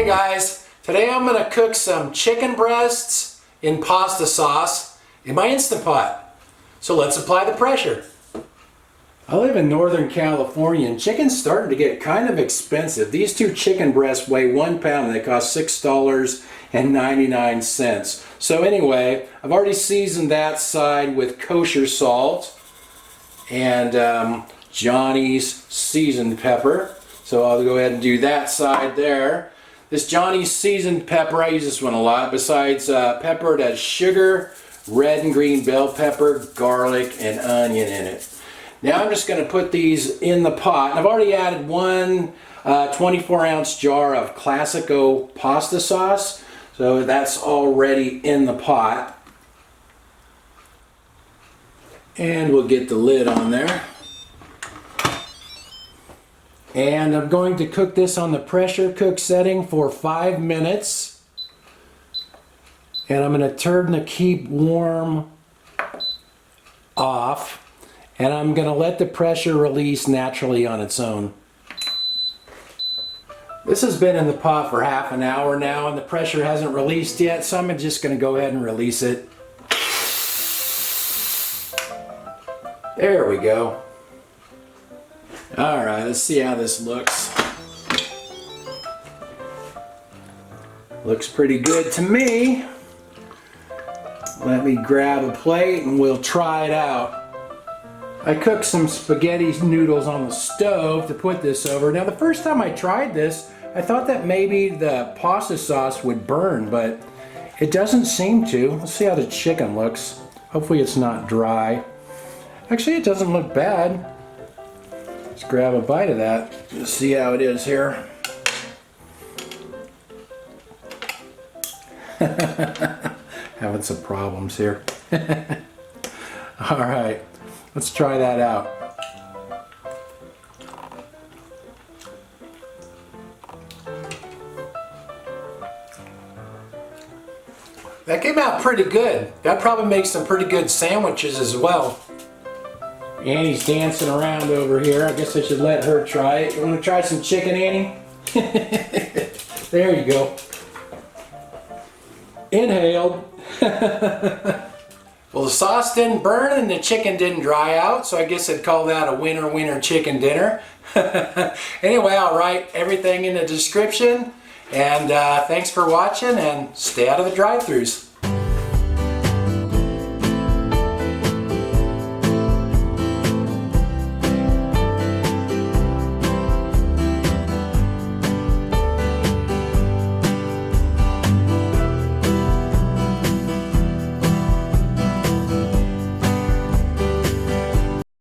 guys, today I'm going to cook some chicken breasts in pasta sauce in my Instant Pot. So let's apply the pressure. I live in Northern California and chicken's starting to get kind of expensive. These two chicken breasts weigh 1 pound and they cost $6.99. So anyway, I've already seasoned that side with kosher salt and Johnny's seasoned pepper. So I'll go ahead and do that side there. This Johnny's seasoned pepper, I use this one a lot. Besides pepper, it has sugar, red and green bell pepper, garlic, and onion in it. Now I'm just going to put these in the pot. And I've already added one 24-ounce jar of Classico pasta sauce. So that's already in the pot. And we'll get the lid on there. And I'm going to cook this on the pressure cook setting for 5 minutes. And I'm going to turn the keep warm off. And I'm going to let the pressure release naturally on its own. This has been in the pot for half an hour now and the pressure hasn't released yet, so I'm just going to go ahead and release it. There we go. Alright, let's see how this looks. Looks pretty good to me. Let me grab a plate and we'll try it out. I cooked some spaghetti noodles on the stove to put this over. Now the first time I tried this, I thought that maybe the pasta sauce would burn, but it doesn't seem to. Let's see how the chicken looks. Hopefully it's not dry. Actually, it doesn't look bad. Let's grab a bite of that. Let's see how it is here. Having some problems here. All right, let's try that out. That came out pretty good. That probably makes some pretty good sandwiches as well. Annie's dancing around over here. I guess I should let her try it. You want to try some chicken, Annie? There you go. Inhaled. Well, the sauce didn't burn and the chicken didn't dry out, so I guess I'd call that a winner chicken dinner. Anyway, I'll write everything in the description. And thanks for watching and stay out of the drive-thrus.